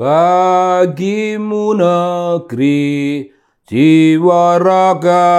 Bagimu negeri, jiwa raga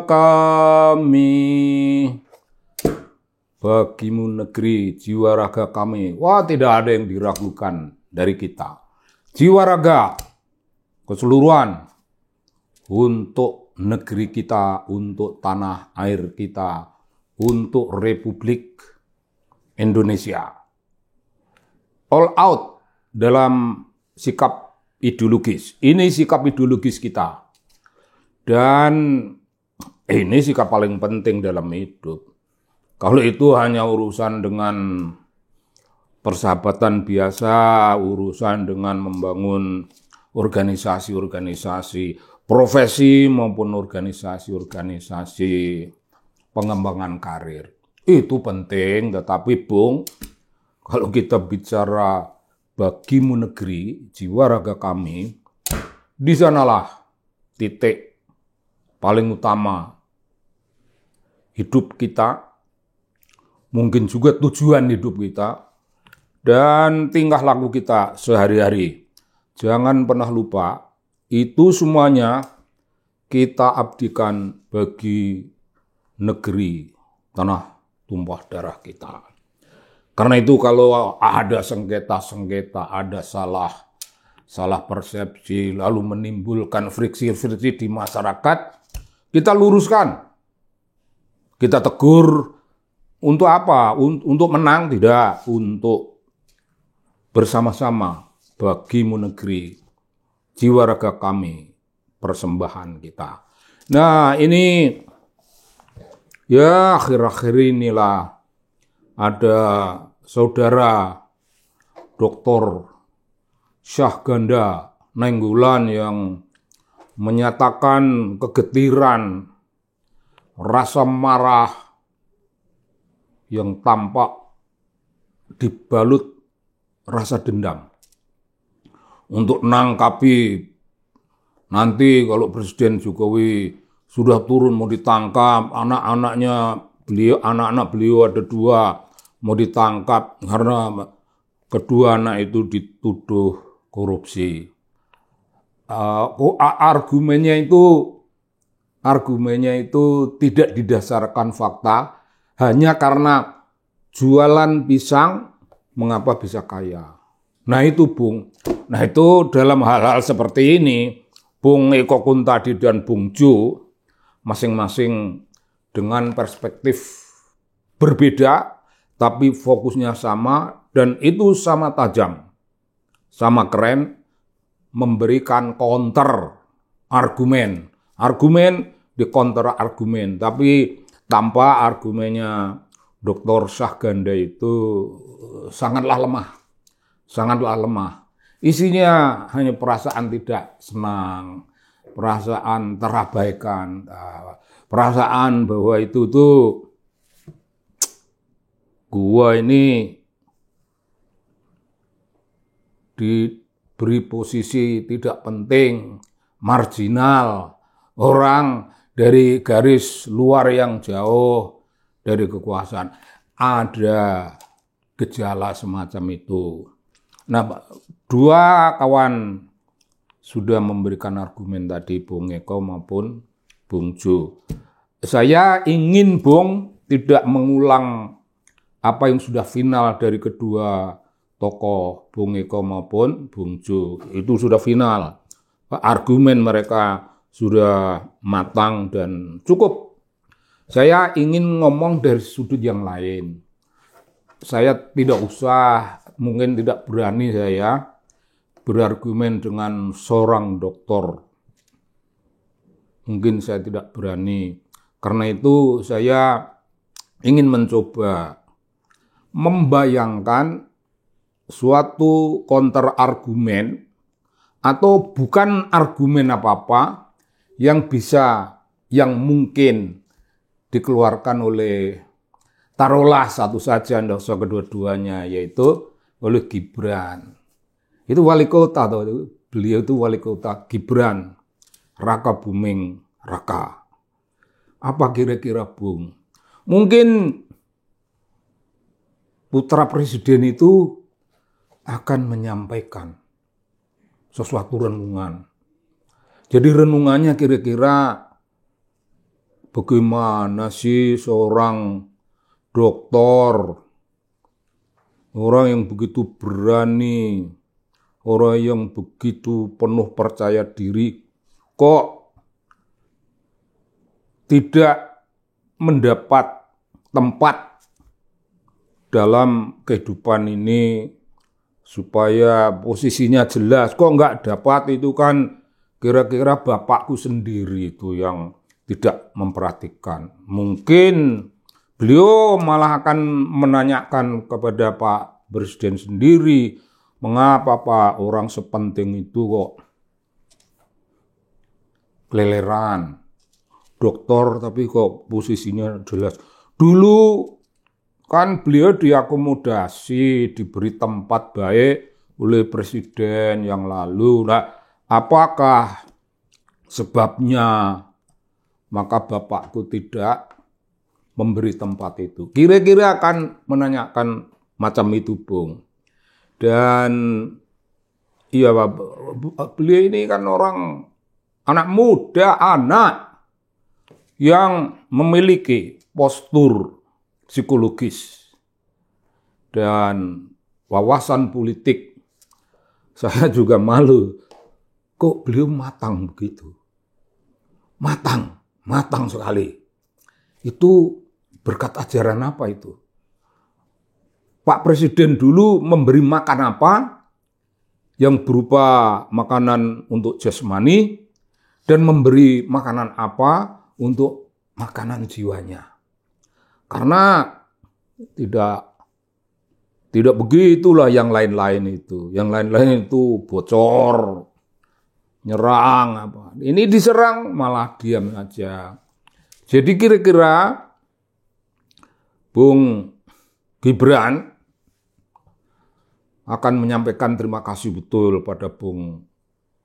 kami. Bagimu negeri, jiwa raga kami. Wah, tidak ada yang diragukan dari kita. Jiwa raga, keseluruhan, untuk negeri kita, untuk tanah air kita, untuk Republik Indonesia. All out dalam sikap ideologis. Ini sikap ideologis kita. Dan ini sikap paling penting dalam hidup. Kalau itu hanya urusan dengan persahabatan biasa, urusan dengan membangun organisasi-organisasi profesi maupun organisasi-organisasi pengembangan karir. Itu penting, tetapi Bung, kalau kita bicara bagimu negeri, jiwa raga kami, di sanalah titik paling utama hidup kita, mungkin juga tujuan hidup kita, dan tingkah laku kita sehari-hari. Jangan pernah lupa, itu semuanya kita abdikan bagi negeri, tanah tumpah darah kita. Karena itu kalau ada sengketa-sengketa, ada salah persepsi, lalu menimbulkan friksi-friksi di masyarakat, kita luruskan. Kita tegur. Untuk apa? Untuk menang? Tidak. Untuk bersama-sama bagimu negeri, jiwa raga kami, persembahan kita. Nah, ini ya akhir-akhir inilah ada saudara Dr. Syahganda Nainggolan yang menyatakan kegetiran, rasa marah yang tampak dibalut rasa dendam. Untuk nangkapi nanti kalau Presiden Jokowi sudah turun mau ditangkap, anak-anak beliau ada 2 mau ditangkap karena kedua anak itu dituduh korupsi. Argumennya itu tidak didasarkan fakta. Hanya karena jualan pisang, mengapa bisa kaya? Nah itu Bung. Nah itu dalam hal-hal seperti ini, Bung Eko Kuntadi dan Bung Jo, masing-masing dengan perspektif berbeda, tapi fokusnya sama, dan itu sama tajam, sama keren, memberikan counter argumen. Argumen di counter argumen, tapi tanpa argumennya Dr. Syahganda itu sangatlah lemah. Isinya hanya perasaan tidak senang, perasaan terabaikan, perasaan bahwa itu tuh gua ini diberi posisi tidak penting, marginal, orang dari garis luar yang jauh dari kekuasaan. Ada gejala semacam itu. Nah, 2 kawan sudah memberikan argumen tadi, Bung Eko maupun Bung Jo. Saya ingin Bung tidak mengulang apa yang sudah final dari kedua tokoh, Bung Eko maupun Bung Jo. Itu sudah final. Argumen mereka sudah matang dan cukup. Saya ingin ngomong dari sudut yang lain. Saya tidak usah, mungkin tidak berani saya berargumen dengan seorang dokter. Mungkin saya tidak berani. Karena itu saya ingin mencoba membayangkan suatu counter argumen atau bukan argumen apa-apa yang mungkin dikeluarkan oleh, taruhlah satu saja, tidak usah kedua-duanya, yaitu oleh Gibran. Itu wali kota, beliau itu wali kota, Gibran Raka Buming Raka. Apa kira-kira Bung? Mungkin putra presiden itu akan menyampaikan sesuatu renungan. Jadi renungannya kira-kira bagaimana sih seorang dokter, orang yang begitu berani, orang yang begitu penuh percaya diri, kok tidak mendapat tempat dalam kehidupan ini supaya posisinya jelas. Kok nggak dapat? Itu kan kira-kira bapakku sendiri itu yang tidak memperhatikan. Mungkin beliau malah akan menanyakan kepada Pak Presiden sendiri, mengapa Pak orang sepenting itu kok keleleran, dokter tapi kok posisinya jelas. Dulu kan beliau diakomodasi, diberi tempat baik oleh presiden yang lalu. Nah, apakah sebabnya maka bapakku tidak memberi tempat itu? Kira-kira akan menanyakan macam itu, Bung. Dan iya, beliau ini kan orang anak muda, anak yang memiliki postur psikologis dan wawasan politik. Saya juga malu, kok beliau matang begitu. Matang sekali. Itu berkat ajaran apa itu? Pak Presiden dulu memberi makan apa? Yang berupa makanan untuk jasmani dan memberi makanan apa untuk makanan jiwanya. Karena tidak begitulah yang lain-lain itu. Yang lain-lain itu bocor, nyerang apa. Ini diserang malah diam aja. Jadi kira-kira Bung Gibran akan menyampaikan terima kasih betul pada Bung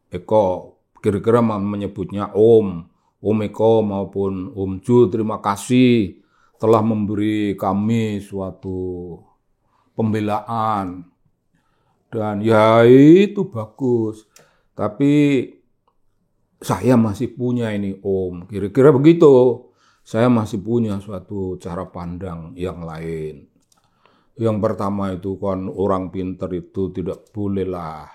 Eko. Kira-kira menyebutnya Om Eko maupun Om Ju, terima kasih telah memberi kami suatu pembelaan. Dan ya itu bagus. Tapi saya masih punya ini Om. Kira-kira begitu. Saya masih punya suatu cara pandang yang lain. Yang pertama itu kan orang pintar itu tidak bolehlah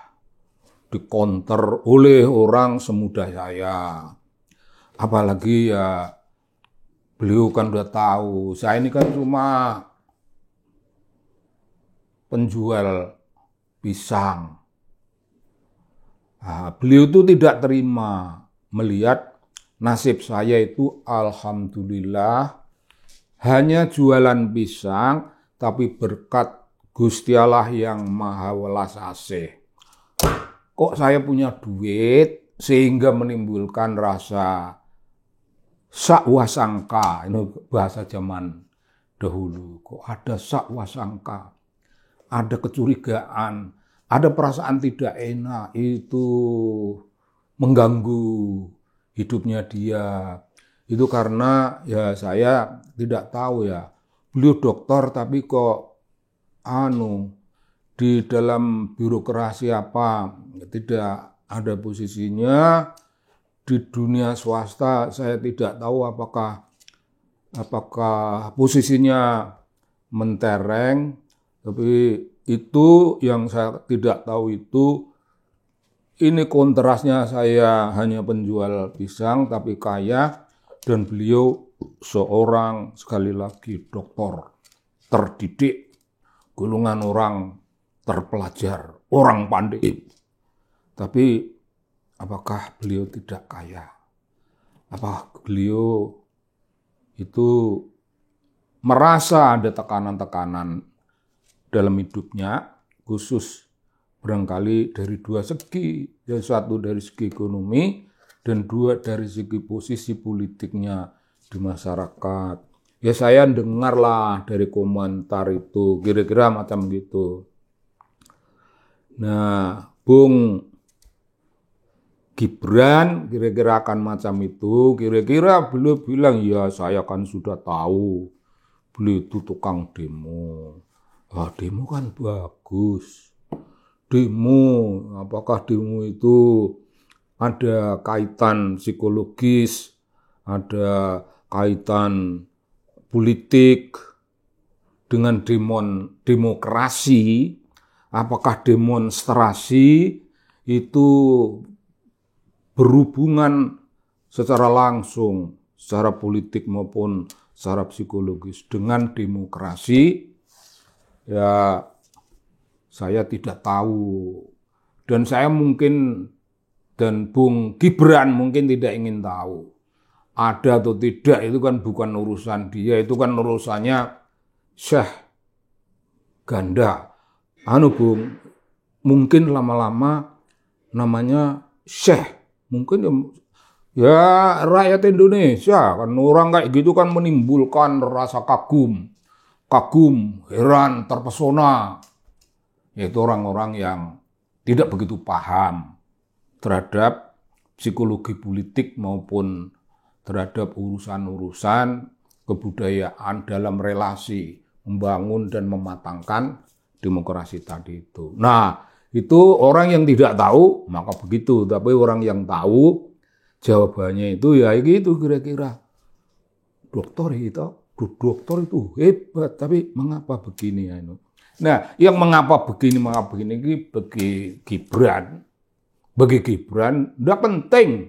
dikonter oleh orang semudah saya. Apalagi ya beliau kan udah tahu, saya ini kan cuma penjual pisang. Nah, beliau itu tidak terima melihat nasib saya itu alhamdulillah hanya jualan pisang, tapi berkat Gusti Allah yang Maha Welas Asih. Kok saya punya duit sehingga menimbulkan rasa sakwasangka, ini bahasa zaman dahulu. Kok ada sakwasangka, ada kecurigaan, ada perasaan tidak enak, itu mengganggu hidupnya dia. Itu karena ya saya tidak tahu ya, beliau dokter tapi kok di dalam birokrasi apa tidak ada posisinya. Di dunia swasta saya tidak tahu apakah posisinya mentereng, tapi itu yang saya tidak tahu itu. Ini kontrasnya, saya hanya penjual pisang tapi kaya, dan beliau seorang sekali lagi dokter terdidik, golongan orang terpelajar, orang pandai. Tapi apakah beliau tidak kaya? Apa beliau itu merasa ada tekanan-tekanan dalam hidupnya, khusus barangkali dari dua segi, ya satu dari segi ekonomi dan dua dari segi posisi politiknya di masyarakat. Ya saya dengarlah dari komentar itu, kira-kira macam gitu. Nah, Bung Gibran kira-kira akan macam itu. Kira-kira beliau bilang, ya saya kan sudah tahu beliau itu tukang demo. Demo kan bagus. demo, apakah demo itu ada kaitan psikologis, ada kaitan politik dengan demokrasi, apakah demonstrasi itu berhubungan secara langsung, secara politik maupun secara psikologis dengan demokrasi, ya saya tidak tahu. Dan saya mungkin, dan Bung Gibran mungkin tidak ingin tahu. Ada atau tidak itu kan bukan urusan dia, itu kan urusannya Syekh Ganda. Bung, mungkin lama-lama namanya Syekh. Mungkin ya rakyat Indonesia, kan orang kayak gitu kan menimbulkan rasa kagum, heran, terpesona. Yaitu orang-orang yang tidak begitu paham terhadap psikologi politik maupun terhadap urusan-urusan kebudayaan dalam relasi membangun dan mematangkan demokrasi tadi itu. Nah, itu orang yang tidak tahu, maka begitu. Tapi orang yang tahu, jawabannya itu ya gitu kira-kira. Dokter itu hebat, tapi mengapa begini ya? Nah, yang mengapa begini ini bagi Gibran tidak penting.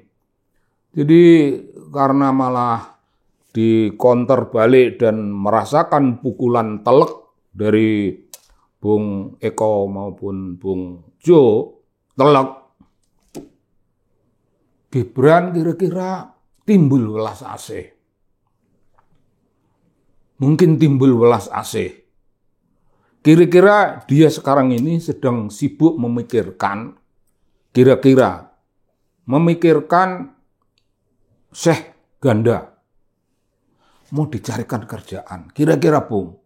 Jadi karena malah di counter balik dan merasakan pukulan telek dari Bung Eko maupun Bung Jo, telek, Gibran kira-kira timbul welas asih. Mungkin timbul welas asih. Kira-kira dia sekarang ini sedang sibuk memikirkan, Syekh Ganda mau dicarikan kerjaan. Kira-kira Bung,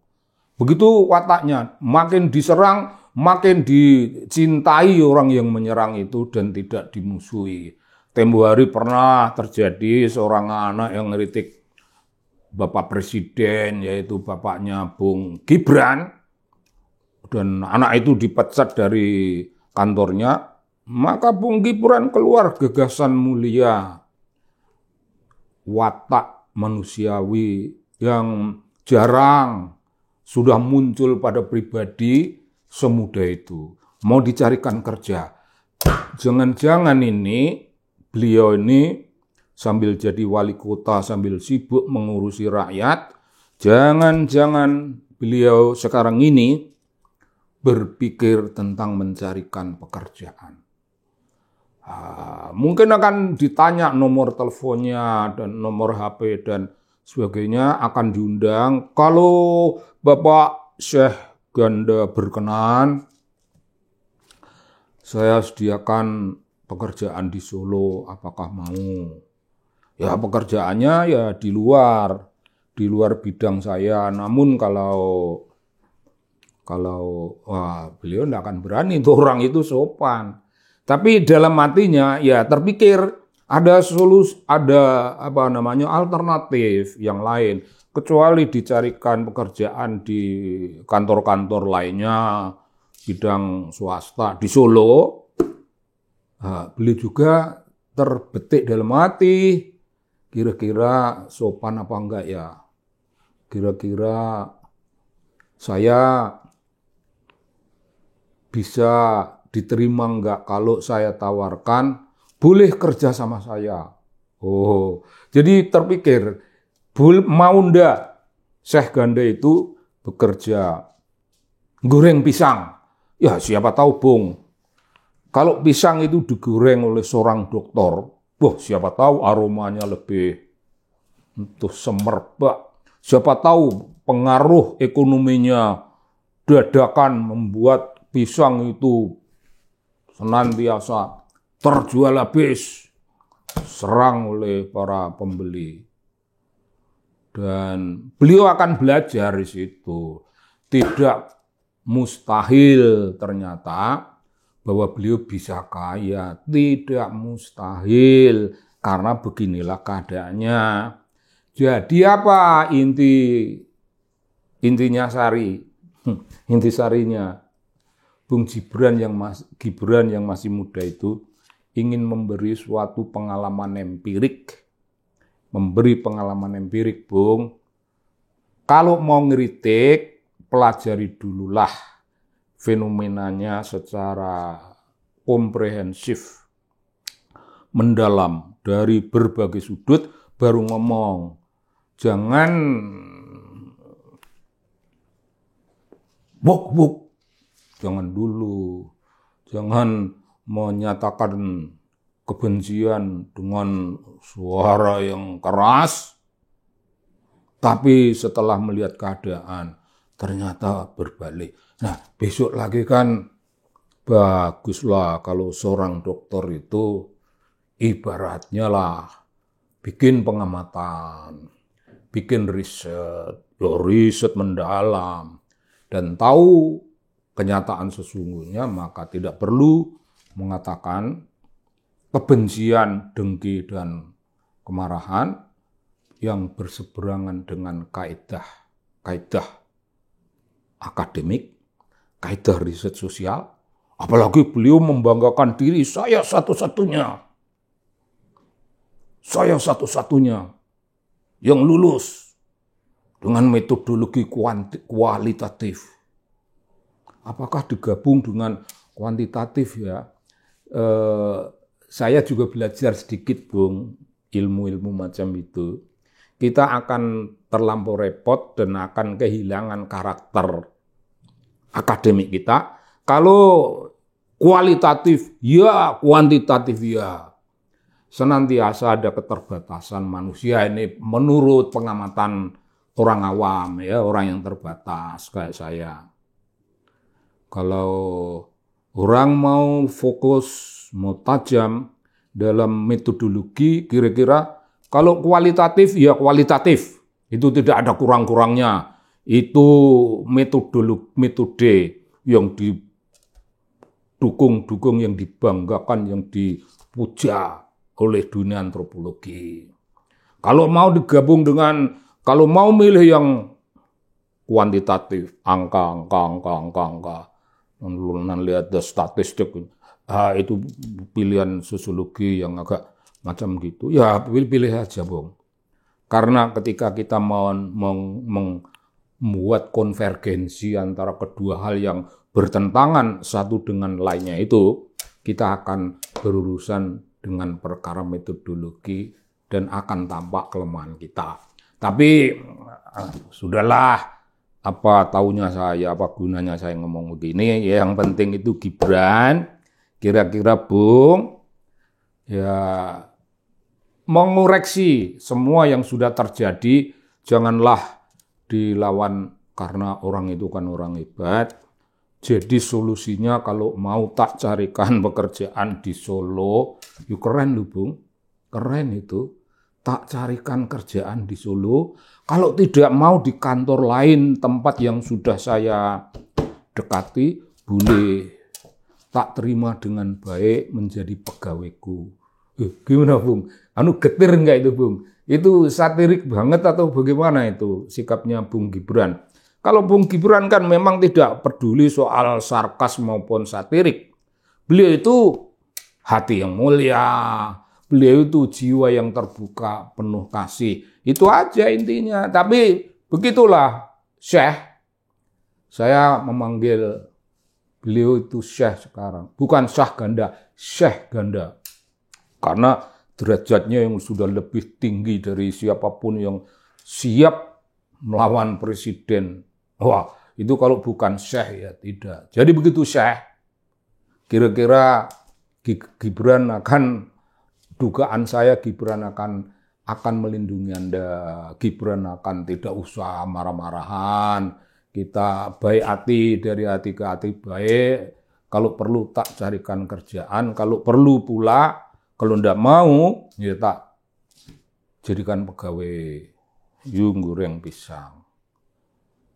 begitu wataknya, makin diserang, makin dicintai orang yang menyerang itu dan tidak dimusuhi. Tempo hari pernah terjadi seorang anak yang ngeritik Bapak Presiden, yaitu bapaknya Bung Gibran, dan anak itu dipecat dari kantornya, maka Bung Gibran keluar gagasan mulia, watak manusiawi yang jarang sudah muncul pada pribadi semudah itu. Mau dicarikan kerja. Jangan-jangan ini, beliau ini sambil jadi wali kota, sambil sibuk mengurusi rakyat, jangan-jangan beliau sekarang ini berpikir tentang mencarikan pekerjaan. Mungkin akan ditanya nomor teleponnya dan nomor HP dan sebagainya, akan diundang. Kalau Bapak Syekh Ganda berkenan, saya sediakan pekerjaan di Solo, apakah mau? Ya pekerjaannya ya di luar bidang saya. Namun kalau beliau tidak akan berani, itu orang itu sopan. Tapi dalam hatinya ya terpikir ada alternatif yang lain, kecuali dicarikan pekerjaan di kantor-kantor lainnya, bidang swasta di Solo. Beliau juga terbetik dalam hati, kira-kira sopan apa enggak ya? Kira-kira saya bisa diterima enggak kalau saya tawarkan boleh kerja sama saya? Oh, jadi terpikir mau enggak Syekh Ganda itu bekerja goreng pisang? Ya siapa tahu Bung, kalau pisang itu digoreng oleh seorang dokter, wah siapa tahu aromanya lebih semerbak. Siapa tahu pengaruh ekonominya dadakan membuat pisang itu senantiasa terjual habis, serang oleh para pembeli. Dan beliau akan belajar di situ. Tidak mustahil ternyata bahwa beliau bisa kaya. Tidak mustahil, karena beginilah keadaannya. Jadi apa intisarinya? Bung Gibran yang masih muda itu ingin memberi suatu pengalaman empirik. Memberi pengalaman empirik, Bung. Kalau mau ngeritik, pelajari dululah fenomenanya secara komprehensif, mendalam, dari berbagai sudut, baru ngomong. Jangan buk-buk, jangan dulu. Jangan menyatakan kebencian dengan suara yang keras, tapi setelah melihat keadaan, ternyata berbalik. Nah, besok lagi kan baguslah kalau seorang dokter itu ibaratnya lah bikin pengamatan, bikin riset mendalam, dan tahu kenyataan sesungguhnya, maka tidak perlu mengatakan kebencian, dengki, dan kemarahan yang berseberangan dengan kaidah akademik, kaidah riset sosial. Apalagi beliau membanggakan diri, saya satu-satunya yang lulus dengan metodologi kualitatif. Apakah digabung dengan kuantitatif ya? Saya juga belajar sedikit, Bung, ilmu-ilmu macam itu. Kita akan terlampau repot dan akan kehilangan karakter akademik kita. Kalau kualitatif ya, kuantitatif ya. Senantiasa ada keterbatasan manusia ini menurut pengamatan orang awam ya, orang yang terbatas kayak saya. Kalau orang mau fokus, mau tajam dalam metodologi, kira-kira kalau kualitatif ya kualitatif. Itu tidak ada kurang-kurangnya. Itu metode yang didukung, yang dibanggakan, yang dipuja oleh dunia antropologi. Kalau mau digabung dengan, kalau mau milih yang kuantitatif, angka. Lihat statistik, itu pilihan sosiologi yang agak macam gitu. Ya pilih aja, Bung. Karena ketika kita mau membuat konvergensi antara kedua hal yang bertentangan satu dengan lainnya itu, kita akan berurusan dengan perkara metodologi dan akan tampak kelemahan kita. Tapi sudahlah, apa taunya saya, apa gunanya saya ngomong begini, ya yang penting itu Gibran, kira-kira Bung, ya mengoreksi semua yang sudah terjadi, janganlah dilawan karena orang itu kan orang hebat. Jadi solusinya kalau mau tak carikan pekerjaan di Solo, yuk keren loh Bung, keren itu. Tak carikan kerjaan di Solo, kalau tidak mau di kantor lain tempat yang sudah saya dekati, boleh tak terima dengan baik menjadi pegawaiku. Gimana Bung? Getir enggak itu Bung? Itu satirik banget atau bagaimana itu sikapnya Bung Gibran? Kalau Bung Gibran kan memang tidak peduli soal sarkas maupun satirik. Beliau itu hati yang mulia, beliau itu jiwa yang terbuka, penuh kasih. Itu aja intinya. Tapi begitulah Syekh. Saya memanggil beliau itu Syekh sekarang. Bukan Syah Ganda, Syekh Ganda. Karena derajatnya yang sudah lebih tinggi dari siapapun yang siap melawan presiden. Wah, itu kalau bukan Syekh ya tidak. Jadi begitu Syekh. Kira-kira Gibran akan, dugaan saya Gibran akan melindungi Anda. Gibran akan tidak usah marah-marahan. Kita baik hati, dari hati ke hati baik. Kalau perlu tak carikan kerjaan. Kalau perlu pula, kalau tidak mau, ya tak jadikan pegawai yung goreng pisang.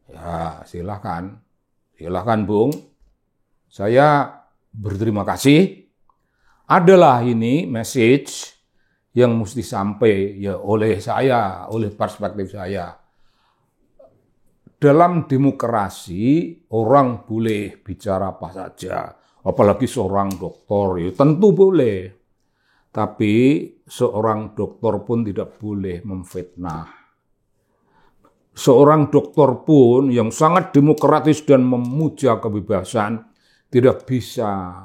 Ya silakan. Silakan Bung. Saya berterima kasih. Adalah ini message yang mesti sampai ya oleh saya, oleh perspektif saya. dalam demokrasi orang boleh bicara apa saja, apalagi seorang dokter, ya tentu boleh. Tapi seorang dokter pun tidak boleh memfitnah. Seorang dokter pun yang sangat demokratis dan memuja kebebasan tidak bisa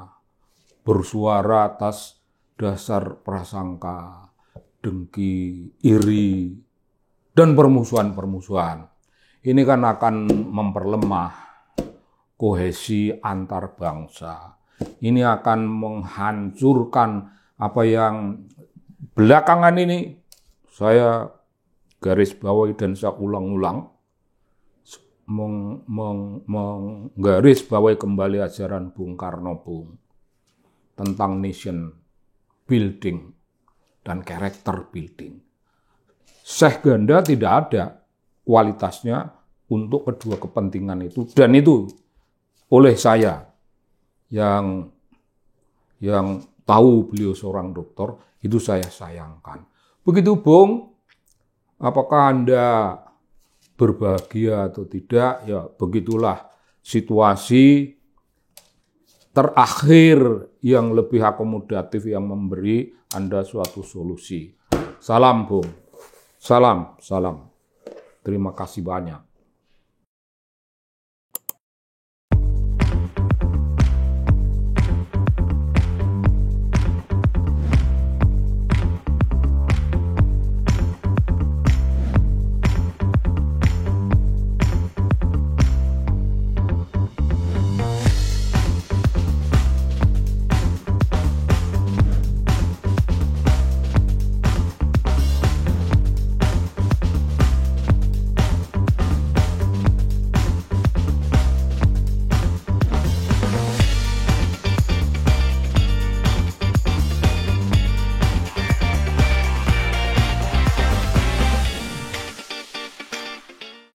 bersuara atas dasar prasangka, dengki, iri, dan permusuhan-permusuhan. Ini kan akan memperlemah kohesi antar bangsa. Ini akan menghancurkan apa yang belakangan ini saya garis bawahi dan saya ulang-ulang, menggaris bawahi kembali ajaran Bung Karno tentang nation building dan character building. Syekh Ganda tidak ada kualitasnya untuk kedua kepentingan itu, dan itu oleh saya yang tahu beliau seorang dokter, itu saya sayangkan. Begitu Bung, apakah Anda berbahagia atau tidak? Ya begitulah situasi terakhir yang lebih akomodatif yang memberi Anda suatu solusi. Salam Bung, salam. Terima kasih banyak.